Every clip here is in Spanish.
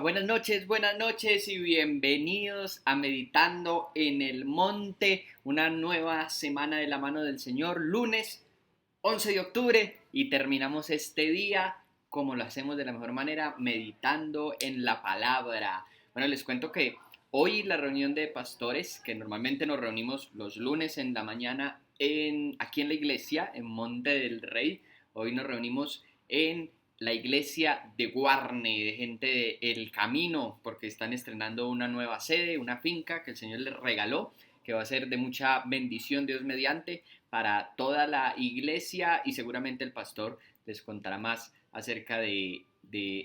Buenas noches y bienvenidos a Meditando en el Monte, una nueva semana de la mano del Señor, lunes 11 de octubre y terminamos este día como lo hacemos de la mejor manera, meditando en la palabra. Bueno, les cuento que hoy la reunión de pastores, que normalmente nos reunimos los lunes en la mañana aquí en la iglesia, en Monte del Rey, hoy nos reunimos en la iglesia de Guarne, de gente de El Camino, porque están estrenando una nueva sede, una finca que el Señor les regaló, que va a ser de mucha bendición, Dios mediante, para toda la iglesia, y seguramente el pastor les contará más acerca de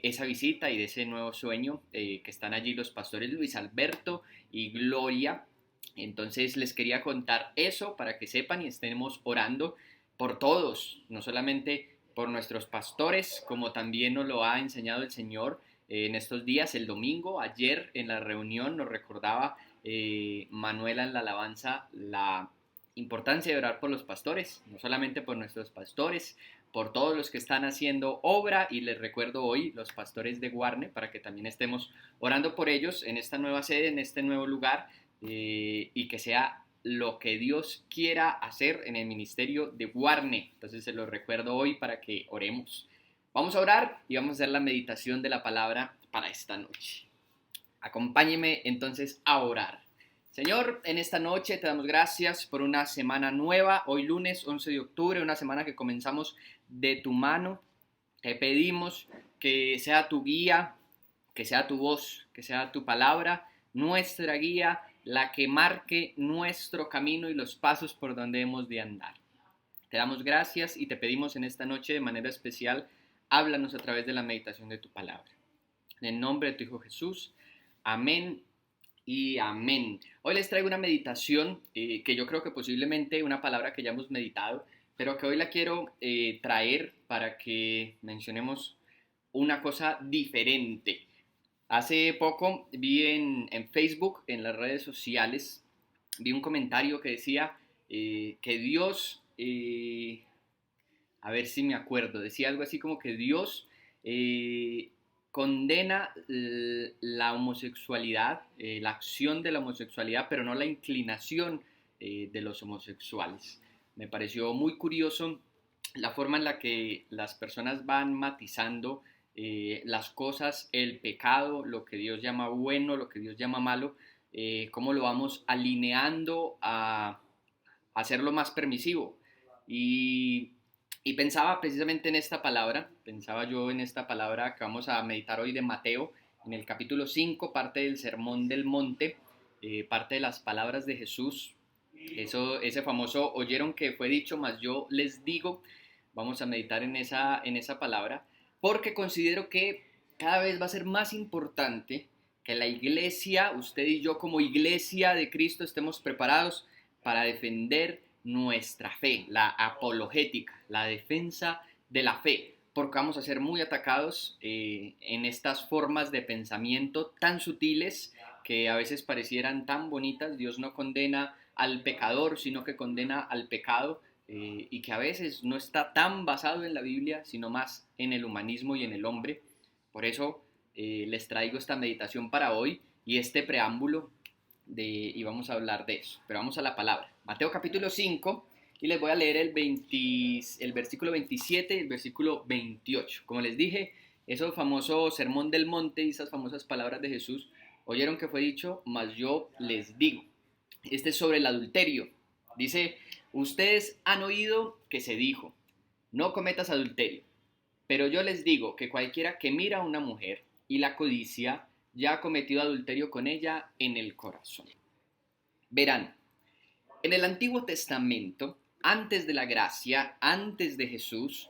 esa visita y de ese nuevo sueño, que están allí los pastores Luis Alberto y Gloria. Entonces les quería contar eso para que sepan y estemos orando por todos, no solamente por nuestros pastores, como también nos lo ha enseñado el Señor en estos días. El domingo, ayer en la reunión, nos recordaba Manuela en la alabanza la importancia de orar por los pastores, no solamente por nuestros pastores, por todos los que están haciendo obra, y les recuerdo hoy los pastores de Guarne para que también estemos orando por ellos en esta nueva sede, en este nuevo lugar, y que sea lo que Dios quiera hacer en el ministerio de Guarne. Entonces se lo recuerdo hoy para que oremos. Vamos a orar y vamos a hacer la meditación de la palabra para esta noche. Acompáñeme entonces a orar. Señor, en esta noche te damos gracias por una semana nueva, hoy lunes 11 de octubre, una semana que comenzamos de tu mano. Te pedimos que sea tu guía, que sea tu voz, que sea tu palabra, nuestra guía, la que marque nuestro camino y los pasos por donde hemos de andar. Te damos gracias y te pedimos en esta noche de manera especial, háblanos a través de la meditación de tu palabra. En el nombre de tu Hijo Jesús, amén y amén. Hoy les traigo una meditación que yo creo que posiblemente una palabra que ya hemos meditado, pero que hoy la quiero traer para que mencionemos una cosa diferente. Hace poco vi en Facebook, en las redes sociales, vi un comentario que decía que Dios, a ver si me acuerdo, decía algo así como que Dios condena la homosexualidad, la acción de la homosexualidad, pero no la inclinación de los homosexuales. Me pareció muy curioso la forma en la que las personas van matizando las cosas, el pecado, lo que Dios llama bueno, lo que Dios llama malo, cómo lo vamos alineando a hacerlo más permisivo. Y, y pensaba precisamente en esta palabra, pensaba yo en esta palabra que vamos a meditar hoy de Mateo, en el capítulo 5, parte del Sermón del Monte, parte de las palabras de Jesús, ese famoso oyeron que fue dicho, mas yo les digo. Vamos a meditar en esa palabra, porque considero que cada vez va a ser más importante que la iglesia, usted y yo como iglesia de Cristo, estemos preparados para defender nuestra fe, la apologética, la defensa de la fe, porque vamos a ser muy atacados en estas formas de pensamiento tan sutiles que a veces parecieran tan bonitas. Dios no condena al pecador, sino que condena al pecado, y que a veces no está tan basado en la Biblia, sino más en el humanismo y en el hombre. Por eso les traigo esta meditación para hoy y este preámbulo y vamos a hablar de eso. Pero vamos a la palabra. Mateo capítulo 5, y les voy a leer el versículo 27 y el versículo 28. Como les dije, esos famosos sermón del monte y esas famosas palabras de Jesús, oyeron que fue dicho, mas yo les digo. Este es sobre el adulterio. Dice, ustedes han oído que se dijo, no cometas adulterio. Pero yo les digo que cualquiera que mira a una mujer y la codicia, ya ha cometido adulterio con ella en el corazón. Verán, en el Antiguo Testamento, antes de la gracia, antes de Jesús,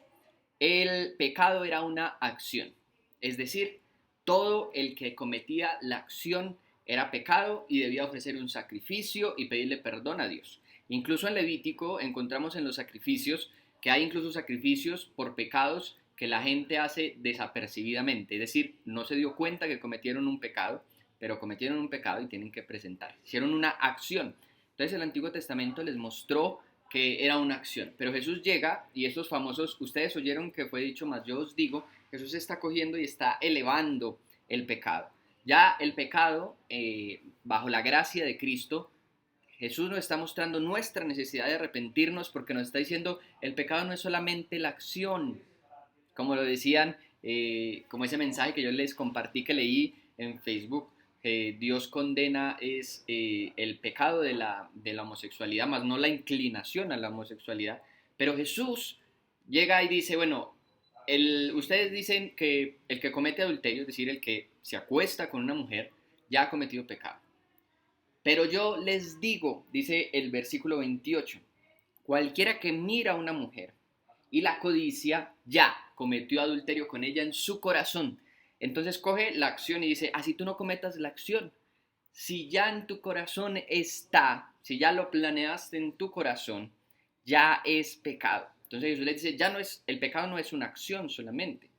el pecado era una acción. Es decir, todo el que cometía la acción era pecado y debía ofrecer un sacrificio y pedirle perdón a Dios. Incluso en Levítico encontramos en los sacrificios que hay incluso sacrificios por pecados que la gente hace desapercibidamente, es decir, no se dio cuenta que cometieron un pecado, pero cometieron un pecado y tienen que presentar. Hicieron una acción. Entonces el Antiguo Testamento les mostró que era una acción. Pero Jesús llega y esos famosos, ustedes oyeron que fue dicho, mas yo os digo, Jesús está cogiendo y está elevando el pecado. Ya el pecado, bajo la gracia de Cristo, Jesús nos está mostrando nuestra necesidad de arrepentirnos porque nos está diciendo el pecado no es solamente la acción, como lo decían, como ese mensaje que yo les compartí que leí en Facebook. Dios condena es el pecado de la homosexualidad, más no la inclinación a la homosexualidad. Pero Jesús llega y dice, bueno, ustedes dicen que el que comete adulterio, es decir, el que se acuesta con una mujer, ya ha cometido pecado. Pero yo les digo, dice el versículo 28, cualquiera que mira a una mujer y la codicia, ya cometió adulterio con ella en su corazón. Entonces coge la acción y dice, así tú no cometas la acción. Si ya en tu corazón está, si ya lo planeaste en tu corazón, ya es pecado. Entonces Jesús le dice, ya no es, el pecado no es una acción solamente.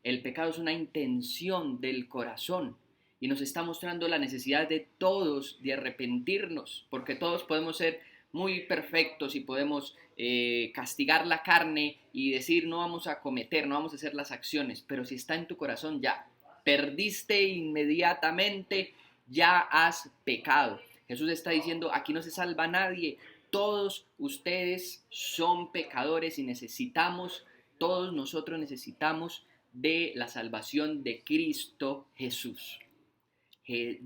El pecado es una intención del corazón y nos está mostrando la necesidad de todos de arrepentirnos, porque todos podemos ser muy perfectos y podemos castigar la carne y decir no vamos a cometer, no vamos a hacer las acciones, pero si está en tu corazón ya perdiste inmediatamente, ya has pecado. Jesús está diciendo, aquí no se salva nadie, todos ustedes son pecadores y necesitamos, todos nosotros necesitamos de la salvación de Cristo Jesús.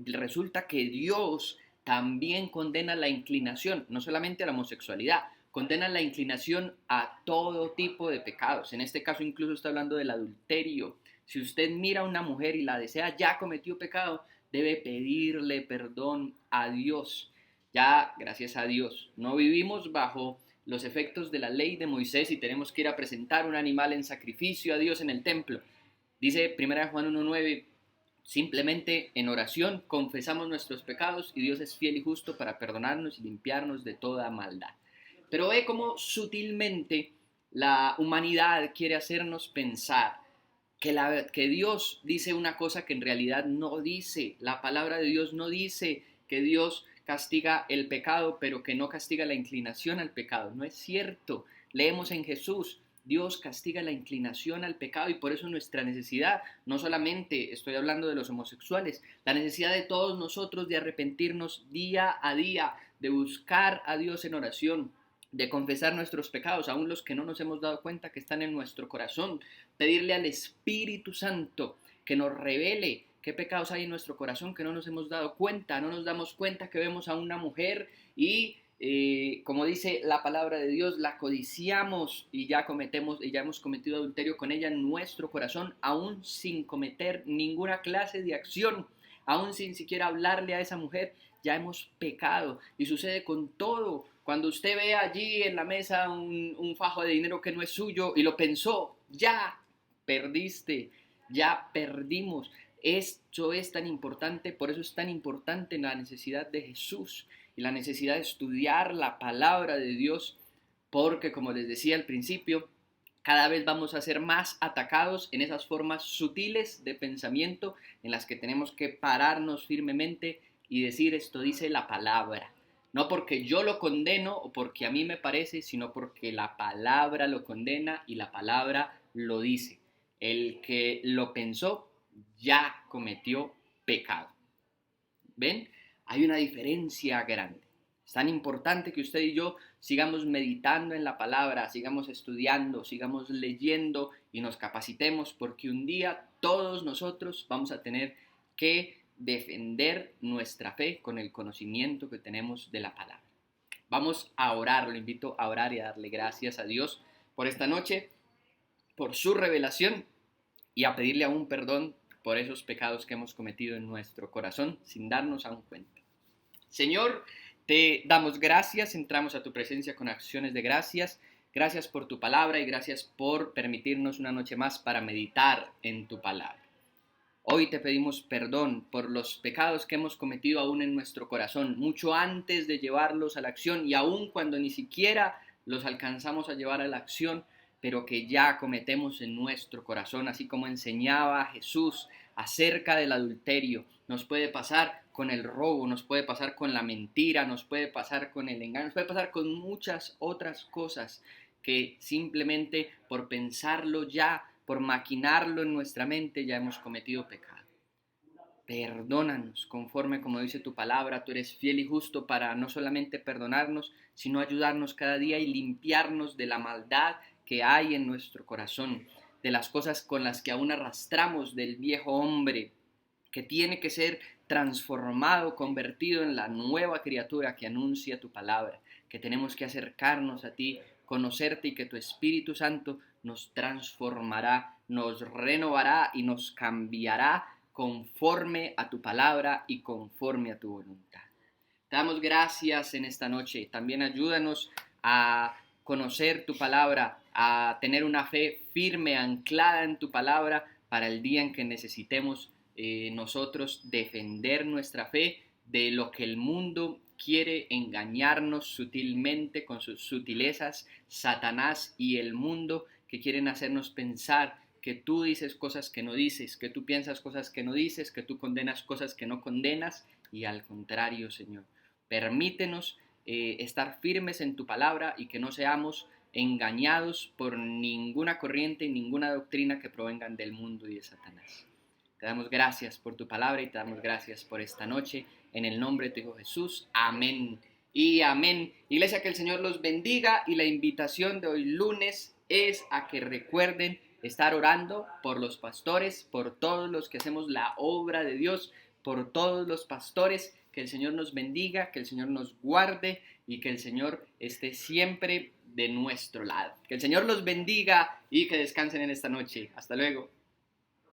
Resulta que Dios también condena la inclinación, no solamente a la homosexualidad, condena la inclinación a todo tipo de pecados. En este caso incluso está hablando del adulterio. Si usted mira a una mujer y la desea, ya cometió pecado, debe pedirle perdón a Dios. Ya, gracias a Dios, no vivimos bajo los efectos de la ley de Moisés y tenemos que ir a presentar un animal en sacrificio a Dios en el templo. Dice 1 Juan 1:9, simplemente en oración confesamos nuestros pecados y Dios es fiel y justo para perdonarnos y limpiarnos de toda maldad. Pero ve cómo sutilmente la humanidad quiere hacernos pensar que Dios dice una cosa que en realidad no dice. La palabra de Dios no dice que Dios castiga el pecado, pero que no castiga la inclinación al pecado. No es cierto. Leemos en Jesús, Dios castiga la inclinación al pecado y por eso nuestra necesidad, no solamente estoy hablando de los homosexuales, la necesidad de todos nosotros de arrepentirnos día a día, de buscar a Dios en oración, de confesar nuestros pecados, aun los que no nos hemos dado cuenta que están en nuestro corazón, pedirle al Espíritu Santo que nos revele qué pecados hay en nuestro corazón que no nos hemos dado cuenta, no nos damos cuenta que vemos a una mujer y como dice la palabra de Dios, la codiciamos y ya hemos cometido adulterio con ella en nuestro corazón, aún sin cometer ninguna clase de acción, aún sin siquiera hablarle a esa mujer, ya hemos pecado. Y sucede con todo. Cuando usted ve allí en la mesa un fajo de dinero que no es suyo y lo pensó, ya perdiste, ya perdimos. Esto es tan importante, por eso es tan importante la necesidad de Jesús y la necesidad de estudiar la palabra de Dios, porque como les decía al principio, cada vez vamos a ser más atacados en esas formas sutiles de pensamiento en las que tenemos que pararnos firmemente y decir esto dice la palabra. No porque yo lo condeno o porque a mí me parece, sino porque la palabra lo condena y la palabra lo dice. El que lo pensó ya cometió pecado. ¿Ven? Hay una diferencia grande. Es tan importante que usted y yo sigamos meditando en la palabra, sigamos estudiando, sigamos leyendo y nos capacitemos porque un día todos nosotros vamos a tener que defender nuestra fe con el conocimiento que tenemos de la palabra. Vamos a orar, lo invito a orar y a darle gracias a Dios por esta noche, por su revelación y a pedirle aún perdón por esos pecados que hemos cometido en nuestro corazón sin darnos aún cuenta. Señor, te damos gracias, entramos a tu presencia con acciones de gracias. Gracias por tu palabra y gracias por permitirnos una noche más para meditar en tu palabra. Hoy te pedimos perdón por los pecados que hemos cometido aún en nuestro corazón, mucho antes de llevarlos a la acción y aún cuando ni siquiera los alcanzamos a llevar a la acción, pero que ya cometemos en nuestro corazón, así como enseñaba Jesús acerca del adulterio. Nos puede pasar con el robo, nos puede pasar con la mentira, nos puede pasar con el engaño, nos puede pasar con muchas otras cosas que simplemente por pensarlo ya, por maquinarlo en nuestra mente, ya hemos cometido pecado. Perdónanos conforme como dice tu palabra. Tú eres fiel y justo para no solamente perdonarnos, sino ayudarnos cada día y limpiarnos de la maldad que hay en nuestro corazón, de las cosas con las que aún arrastramos, del viejo hombre que tiene que ser transformado, convertido en la nueva criatura que anuncia tu palabra, que tenemos que acercarnos a ti, conocerte y que tu Espíritu Santo nos transformará, nos renovará y nos cambiará conforme a tu palabra y conforme a tu voluntad. Te damos gracias en esta noche. También ayúdanos a conocer tu palabra, a tener una fe firme, anclada en tu palabra para el día en que necesitemos nosotros defender nuestra fe de lo que el mundo quiere engañarnos sutilmente con sus sutilezas, Satanás y el mundo que quieren hacernos pensar que tú dices cosas que no dices, que tú piensas cosas que no dices, que tú condenas cosas que no condenas, y al contrario, Señor. Permítenos estar firmes en tu palabra y que no seamos engañados por ninguna corriente y ninguna doctrina que provengan del mundo y de Satanás. Te damos gracias por tu palabra y te damos gracias por esta noche. En el nombre de tu Hijo Jesús. Amén y amén. Iglesia, que el Señor los bendiga, y la invitación de hoy lunes es a que recuerden estar orando por los pastores, por todos los que hacemos la obra de Dios, por todos los pastores. Que el Señor nos bendiga, que el Señor nos guarde y que el Señor esté siempre de nuestro lado. Que el Señor los bendiga y que descansen en esta noche. Hasta luego.